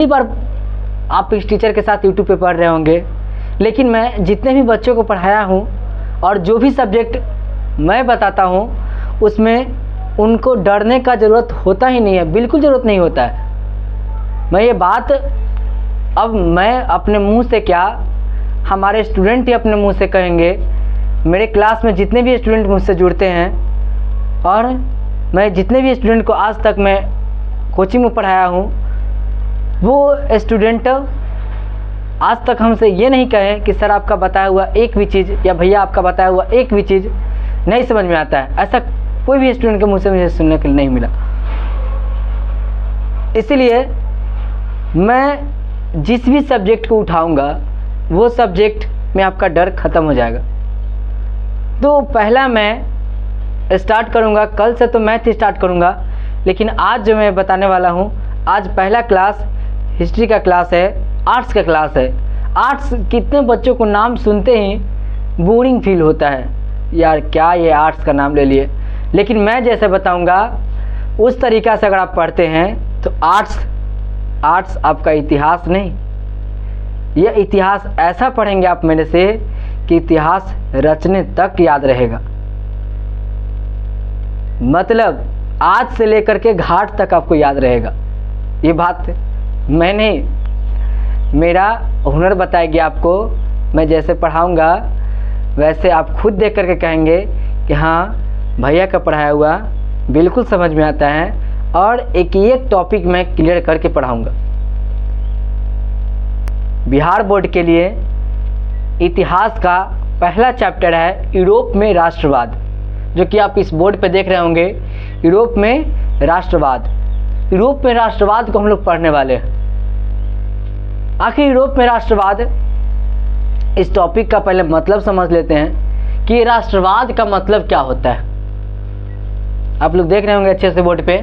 कई बार आप इस टीचर के साथ यूट्यूब पे पढ़ रहे होंगे, लेकिन मैं जितने भी बच्चों को पढ़ाया हूँ और जो भी सब्जेक्ट मैं बताता हूँ उसमें उनको डरने का ज़रूरत होता ही नहीं है, बिल्कुल ज़रूरत नहीं होता है। मैं ये बात अब मैं अपने मुंह से क्या, हमारे स्टूडेंट ही अपने मुंह से कहेंगे। मेरे क्लास में जितने भी स्टूडेंट मुझसे जुड़ते हैं और मैं जितने भी स्टूडेंट को आज तक मैं कोचिंग में पढ़ाया हूँ, वो स्टूडेंट आज तक हमसे ये नहीं कहे कि सर आपका बताया हुआ एक भी चीज़ या भैया आपका बताया हुआ एक भी चीज़ नहीं समझ में आता है। ऐसा कोई भी स्टूडेंट के मुंह से मुझे सुनने के लिए नहीं मिला। इसलिए मैं जिस भी सब्जेक्ट को उठाऊंगा वो सब्जेक्ट में आपका डर ख़त्म हो जाएगा। तो पहला मैं स्टार्ट करूंगा, कल से तो मैथ स्टार्ट करूंगा, लेकिन आज जो मैं बताने वाला हूं, आज पहला क्लास हिस्ट्री का क्लास है, आर्ट्स का क्लास है। आर्ट्स कितने बच्चों को नाम सुनते ही बोरिंग फील होता है, यार क्या ये आर्ट्स का नाम ले लिए। लेकिन मैं जैसे बताऊंगा उस तरीक़ा से अगर आप पढ़ते हैं तो आर्ट्स आपका इतिहास नहीं, यह इतिहास ऐसा पढ़ेंगे आप मेरे से कि इतिहास रचने तक याद रहेगा। मतलब आज से लेकर के घाट तक आपको याद रहेगा। ये बात मैं नहीं, मेरा हुनर बताएगी आपको। मैं जैसे पढ़ाऊंगा वैसे आप खुद देख करके कहेंगे कि हाँ भैया का पढ़ाया हुआ बिल्कुल समझ में आता है, और एक टॉपिक मैं क्लियर करके पढ़ाऊंगा। बिहार बोर्ड के लिए इतिहास का पहला चैप्टर है यूरोप में राष्ट्रवाद, जो कि आप इस बोर्ड पे देख रहे होंगे। यूरोप में राष्ट्रवाद, यूरोप में राष्ट्रवाद को हम लोग पढ़ने वाले हैं। आखिर यूरोप में राष्ट्रवाद, इस टॉपिक का पहले मतलब समझ लेते हैं कि राष्ट्रवाद का मतलब क्या होता है। आप लोग देख रहे होंगे अच्छे से बोर्ड पे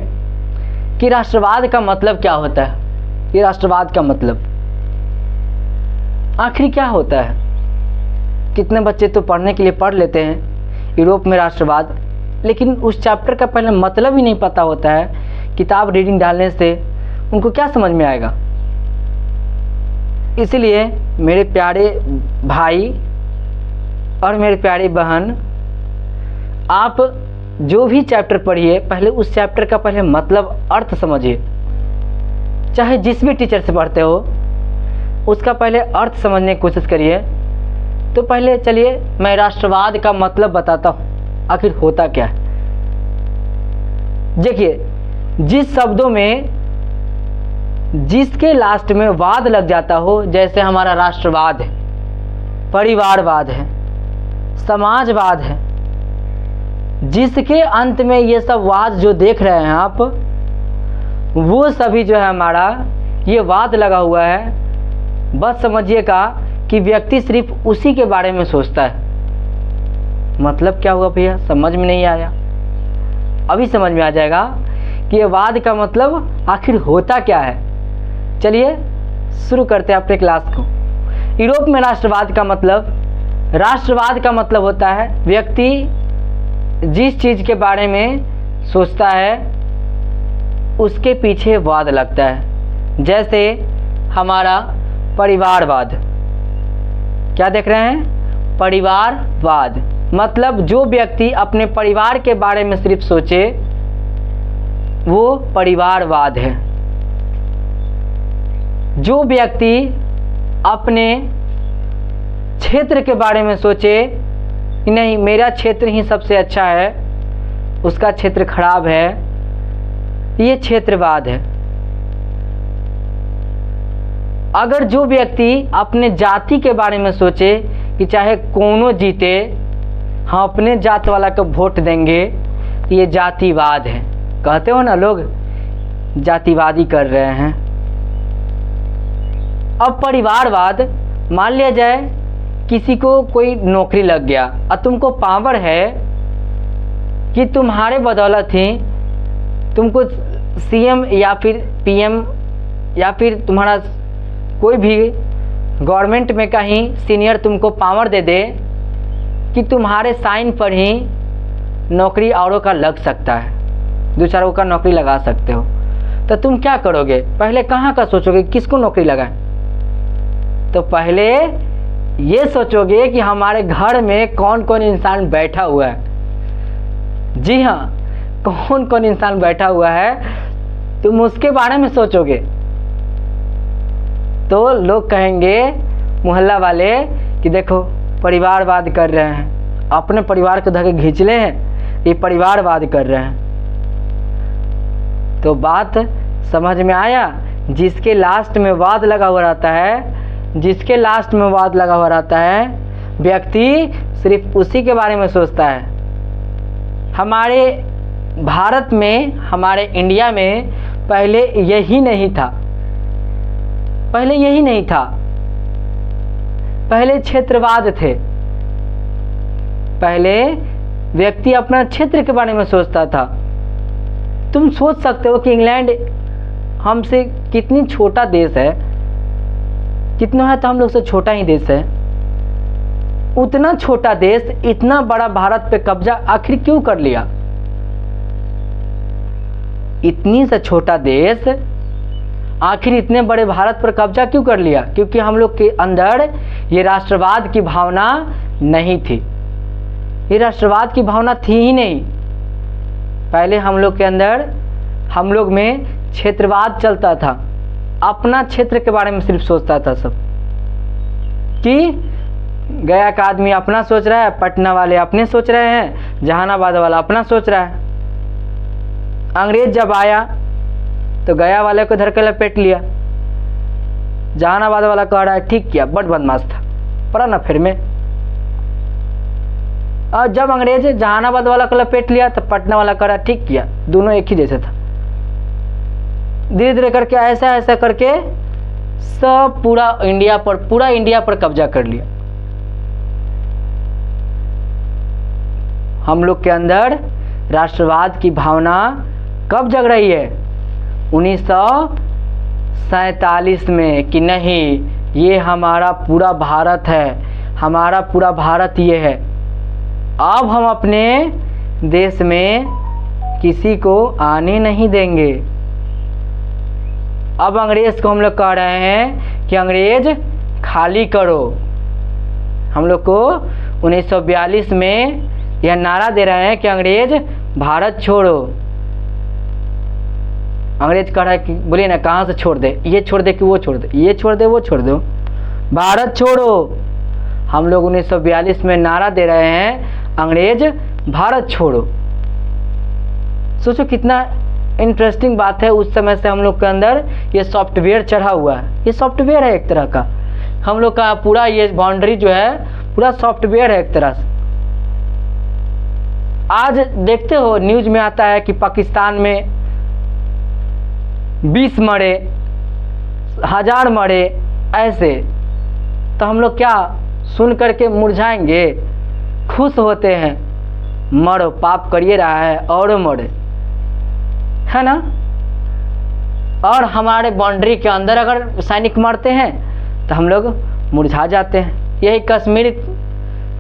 कि राष्ट्रवाद का मतलब क्या होता है। ये राष्ट्रवाद का मतलब आखिर क्या होता है। कितने बच्चे तो पढ़ने के लिए पढ़ लेते हैं यूरोप में राष्ट्रवाद, लेकिन उस चैप्टर का पहले मतलब ही नहीं पता होता है। किताब रीडिंग डालने से उनको क्या समझ में आएगा। इसलिए मेरे प्यारे भाई और मेरे प्यारी बहन, आप जो भी चैप्टर पढ़िए पहले उस चैप्टर का पहले मतलब अर्थ समझिए। चाहे जिस भी टीचर से पढ़ते हो उसका पहले अर्थ समझने की कोशिश करिए। तो पहले चलिए मैं राष्ट्रवाद का मतलब बताता हूँ आखिर होता क्या है। देखिए, जिस शब्दों में जिसके लास्ट में वाद लग जाता हो, जैसे हमारा राष्ट्रवाद है, परिवारवाद है, समाजवाद है, जिसके अंत में ये सब वाद जो देख रहे हैं आप, वो सभी जो है हमारा ये वाद लगा हुआ है। बस समझिएगा कि व्यक्ति सिर्फ उसी के बारे में सोचता है। मतलब क्या हुआ भैया, समझ में नहीं आया? अभी समझ में आ जाएगा कि ये वाद का मतलब आखिर होता क्या है। चलिए शुरू करते हैं अपने क्लास को। यूरोप में राष्ट्रवाद का मतलब होता है व्यक्ति जिस चीज़ के बारे में सोचता है उसके पीछे वाद लगता है। जैसे हमारा परिवारवाद, क्या देख रहे हैं? परिवारवाद मतलब जो व्यक्ति अपने परिवार के बारे में सिर्फ सोचे वो परिवारवाद है। जो व्यक्ति अपने क्षेत्र के बारे में सोचे कि नहीं मेरा क्षेत्र ही सबसे अच्छा है, उसका क्षेत्र खराब है, ये क्षेत्रवाद है। अगर जो व्यक्ति अपने जाति के बारे में सोचे कि चाहे कौनो जीते हम अपने जात वाला को वोट देंगे, ये जातिवाद है। कहते हो ना लोग जातिवादी कर रहे हैं। अब परिवारवाद, मान लिया जाए किसी को कोई नौकरी लग गया और तुमको पावर है कि तुम्हारे बदौलत ही तुमको सीएम या फिर पीएम या फिर तुम्हारा कोई भी गवर्नमेंट में कहीं सीनियर तुमको पावर दे दे कि तुम्हारे साइन पर ही नौकरी औरों का लग सकता है, दो चारों का नौकरी लगा सकते हो। तो तुम क्या करोगे? पहले कहाँ का सोचोगे, किसको नौकरी लगाएं? तो पहले ये सोचोगे कि हमारे घर में कौन कौन इंसान बैठा हुआ है। जी हाँ, कौन कौन इंसान बैठा हुआ है, तुम उसके बारे में सोचोगे। तो लोग कहेंगे, मोहल्ला वाले, कि देखो परिवारवाद कर रहे हैं, अपने परिवार को धके खींच ले हैं, ये परिवारवाद कर रहे हैं। तो बात समझ में आया? जिसके लास्ट में वाद लगा हुआ रहता है, जिसके लास्ट में वाद लगा हुआ रहता है, व्यक्ति सिर्फ उसी के बारे में सोचता है। हमारे भारत में, हमारे इंडिया में पहले यही नहीं था। पहले यही नहीं था। पहले क्षेत्रवाद थे। पहले व्यक्ति अपना क्षेत्र के बारे में सोचता था। तुम सोच सकते हो कि इंग्लैंड हमसे कितनी छोटा देश है, कितना है तो हम लोग से छोटा ही देश है। उतना छोटा देश इतना बड़ा भारत पे कब्जा आखिर क्यों कर लिया? इतनी सा छोटा देश आखिर इतने बड़े भारत पर कब्जा क्यों कर लिया? क्योंकि हम लोग के अंदर ये राष्ट्रवाद की भावना नहीं थी। ये राष्ट्रवाद की भावना थी ही नहीं। पहले हम लोग के अंदर, हम लोग में क्षेत्रवाद चलता था। अपना क्षेत्र के बारे में सिर्फ सोचता था सब, कि गया का आदमी अपना सोच रहा है, पटना वाले अपने सोच रहे हैं, जहानाबाद वाला अपना सोच रहा है। अंग्रेज जब आया तो गया वाले को धर के लपेट लिया। जहानाबाद वाला कह रहा है ठीक किया, बड़ बदमाश था, पड़ा ना फिर में। और जब अंग्रेज जहानाबाद वाला को लपेट लिया तो पटना वाला कह रहा ठीक किया, दोनों एक ही जैसे था। धीरे धीरे करके ऐसा ऐसा करके सब पूरा इंडिया पर कब्जा कर लिया। हम लोग के अंदर राष्ट्रवाद की भावना कब जग रही है? 1947 में, कि नहीं ये हमारा पूरा भारत है, हमारा पूरा भारत ये है। अब हम अपने देश में किसी को आने नहीं देंगे। अब अंग्रेज को हम लोग कह रहे हैं कि अंग्रेज खाली करो। हम लोग को 1942 में यह नारा दे रहे हैं कि अंग्रेज भारत छोड़ो। अंग्रेज कह रहा है कि बोलिए ना, कहाँ से छोड़ दे, ये छोड़ दे कि वो छोड़ दे, ये छोड़ दे वो छोड़ दो, भारत छोड़ो। हम लोग 1942 में नारा दे रहे हैं, अंग्रेज भारत छोड़ो। सोचो कितना इंटरेस्टिंग बात है। उस समय से हम लोग के अंदर ये सॉफ्टवेयर चढ़ा हुआ है। ये सॉफ्टवेयर है एक तरह का, हम लोग का पूरा ये बाउंड्री जो है पूरा सॉफ्टवेयर है एक तरह से। आज देखते हो न्यूज में आता है कि पाकिस्तान में 20 मरे, 1000 मरे, ऐसे। तो हम लोग क्या सुन करके मुरझाएंगे? खुश होते हैं, मरो, पाप करिए रहा है और मरे, है ना। और हमारे बाउंड्री के अंदर अगर सैनिक मरते हैं तो हम लोग मुरझा जाते हैं। यही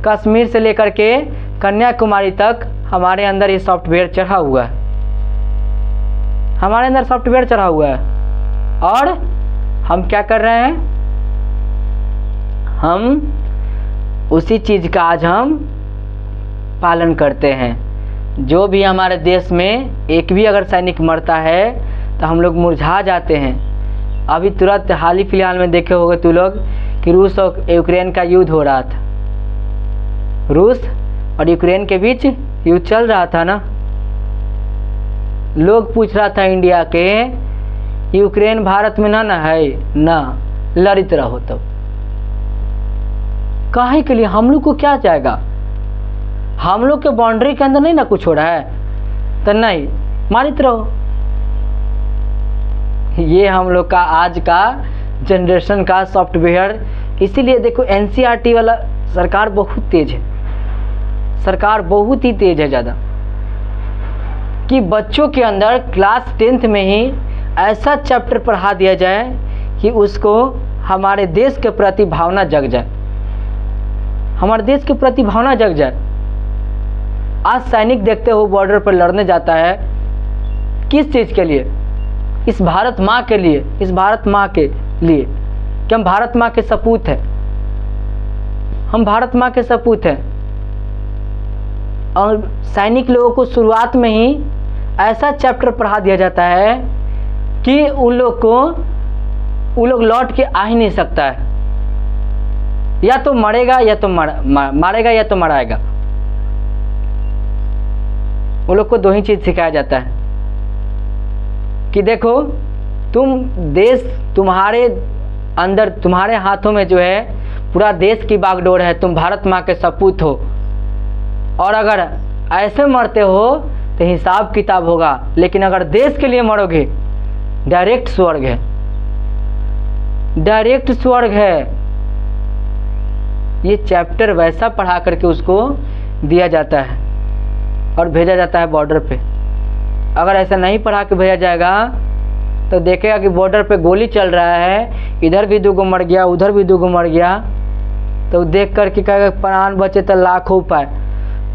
कश्मीर से लेकर के कन्याकुमारी तक हमारे अंदर ये सॉफ्टवेयर चढ़ा हुआ है। हमारे अंदर सॉफ्टवेयर चढ़ा हुआ है और हम क्या कर रहे हैं? हम उसी चीज़ का आज हम पालन करते हैं। जो भी हमारे देश में एक भी अगर सैनिक मरता है तो हम लोग मुरझा जाते हैं। अभी तुरंत हाल ही फिलहाल में देखे होंगे तू लोग कि रूस और यूक्रेन का युद्ध हो रहा था। रूस और यूक्रेन के बीच युद्ध चल रहा था ना। लोग पूछ रहा था इंडिया के, यूक्रेन भारत में ना है ना, लड़ित रहो। तो काहे के लिए? हम लोग को क्या जाएगा? हम लोग के बाउंड्री के अंदर नहीं ना कुछ हो रहा है तो नहीं, मारित रहो। ये हम लोग का आज का जनरेशन का सॉफ्टवेयर। इसीलिए देखो एनसीईआरटी वाला सरकार बहुत तेज है, सरकार बहुत ही तेज है ज़्यादा, कि बच्चों के अंदर क्लास 10th में ही ऐसा चैप्टर पढ़ा दिया जाए कि उसको हमारे देश के प्रति भावना जग जाए, हमारे देश के प्रति भावना जग जाए। आज सैनिक देखते हो बॉर्डर पर लड़ने जाता है, किस चीज़ के लिए? इस भारत माँ के लिए, इस भारत माँ के लिए कि हम भारत माँ के सपूत हैं, हम भारत माँ के सपूत हैं। और सैनिक लोगों को शुरुआत में ही ऐसा चैप्टर पढ़ा दिया जाता है कि उन लोग लौट के आ ही नहीं सकता है, या तो मरेगा या तो मारेगा या तो मराएगा। वो लोग को दो ही चीज़ सिखाया जाता है कि देखो तुम देश तुम्हारे अंदर, तुम्हारे हाथों में जो है पूरा देश की बागडोर है, तुम भारत माँ के सपूत हो, और अगर ऐसे मरते हो तो हिसाब किताब होगा, लेकिन अगर देश के लिए मरोगे डायरेक्ट स्वर्ग है, डायरेक्ट स्वर्ग है। ये चैप्टर वैसा पढ़ा करके उसको दिया जाता है और भेजा जाता है बॉर्डर पे। अगर ऐसा नहीं पढ़ा के भेजा जाएगा तो देखेगा कि बॉर्डर पे गोली चल रहा है, इधर भी 2 मर गया, उधर भी 2 मर गया, तो देख कर के कहेगा प्राण बचे तो लाखों पाए,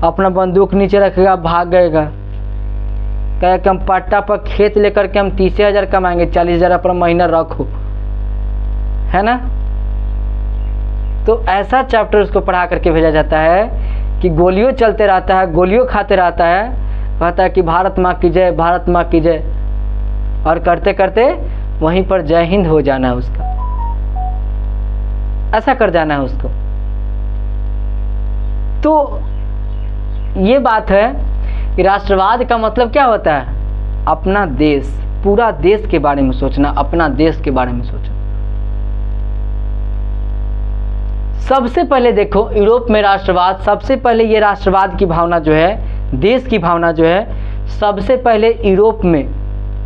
अपना बंदूक नीचे रखेगा, भाग गएगा, कहेगा कि हम पट्टा पर खेत लेकर के हम 30,000 कमाएंगे, 40,000 अपना महीना रखो, है ना। तो ऐसा चैप्टर उसको पढ़ा करके भेजा जाता है कि गोलियों चलते रहता है, गोलियों खाते रहता है, कहता है कि भारत माँ की जय, भारत माँ की जय, और करते करते वहीं पर जय हिंद हो जाना है उसका, ऐसा कर जाना है उसको। तो ये बात है कि राष्ट्रवाद का मतलब क्या होता है? अपना देश, पूरा देश के बारे में सोचना, अपना देश के बारे में सोचना। सबसे पहले देखो यूरोप में राष्ट्रवाद, सबसे पहले ये राष्ट्रवाद की भावना जो है, देश की भावना जो है, सबसे पहले यूरोप में,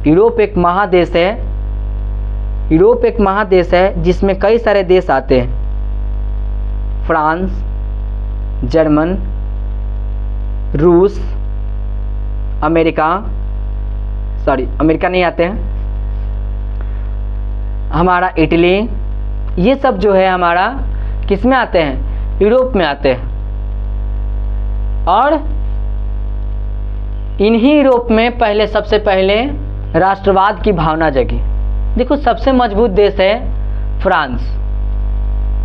यूरोप एक महादेश है, यूरोप एक महादेश है जिसमें कई सारे देश आते हैं, फ्रांस, जर्मन, रूस, अमेरिका नहीं आते हैं, हमारा इटली, ये सब जो है हमारा किस में आते हैं? यूरोप में आते हैं। और इन्हीं यूरोप में पहले, सबसे पहले राष्ट्रवाद की भावना जगी। देखो सबसे मजबूत देश है फ्रांस।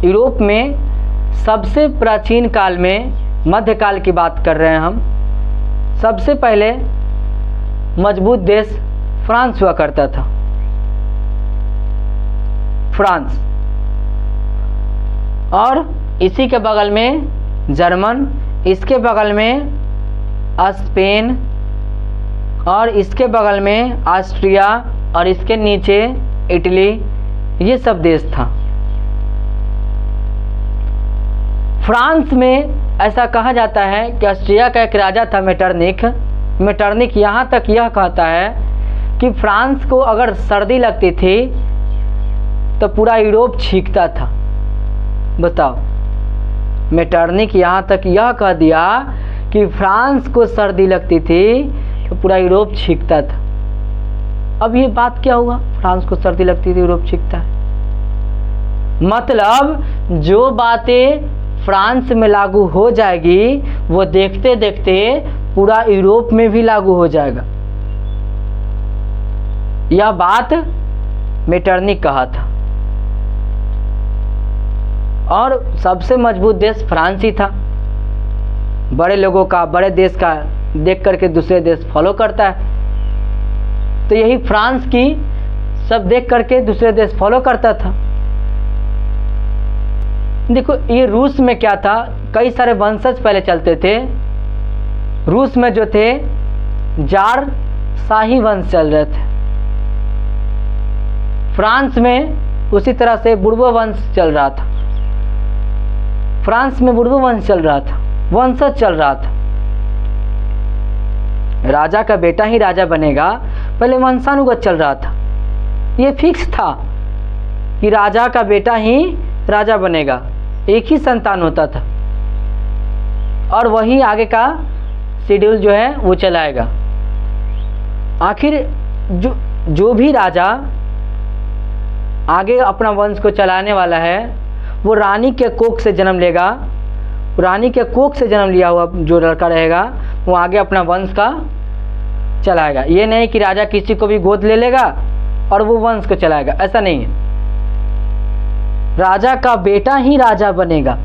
यूरोप में सबसे प्राचीन काल में, मध्यकाल की बात कर रहे हैं हम, सबसे पहले मजबूत देश फ्रांस हुआ करता था, फ्रांस। और इसी के बगल में जर्मन, इसके बगल में स्पेन, और इसके बगल में ऑस्ट्रिया, और इसके नीचे इटली, ये सब देश था। फ्रांस में ऐसा कहा जाता है कि ऑस्ट्रिया का एक राजा था मेटरनिक यहाँ तक यह कहता है कि फ्रांस को अगर सर्दी लगती थी तो पूरा यूरोप छींकता था। बताओ, मेटरनिक यहाँ तक यह कह दिया कि फ्रांस को सर्दी लगती थी तो पूरा यूरोप छींकता था। अब ये बात क्या हुआ? फ्रांस को सर्दी लगती थी, यूरोप छींकता है। मतलब जो बातें फ्रांस में लागू हो जाएगी वो देखते देखते पूरा यूरोप में भी लागू हो जाएगा। यह बात मेटरनिक कहा था। और सबसे मजबूत देश फ्रांस ही था। बड़े लोगों का, बड़े देश का देख करके दूसरे देश फॉलो करता है, तो यही फ्रांस की सब देख करके दूसरे देश फॉलो करता था। देखो ये रूस में क्या था, कई सारे वंशज पहले चलते थे। रूस में जो थे जार शाही वंश चल रहे थे। फ्रांस में उसी तरह से बुर्बो वंश चल रहा था। फ्रांस में बुर्बो वंश चल रहा था, वंशज चल रहा था। राजा का बेटा ही राजा बनेगा, पहले वंशानुगत चल रहा था। ये फिक्स था कि राजा का बेटा ही राजा बनेगा, एक ही संतान होता था, और वही आगे का शेड्यूल जो है वो चलाएगा। आखिर जो भी राजा आगे अपना वंश को चलाने वाला है वो रानी के कोख से जन्म लेगा। रानी के कोख से जन्म लिया हुआ जो लड़का रहेगा वो आगे अपना वंश का चलाएगा। ये नहीं कि राजा किसी को भी गोद ले लेगा और वो वंश को चलाएगा, ऐसा नहीं है। राजा का बेटा ही राजा बनेगा।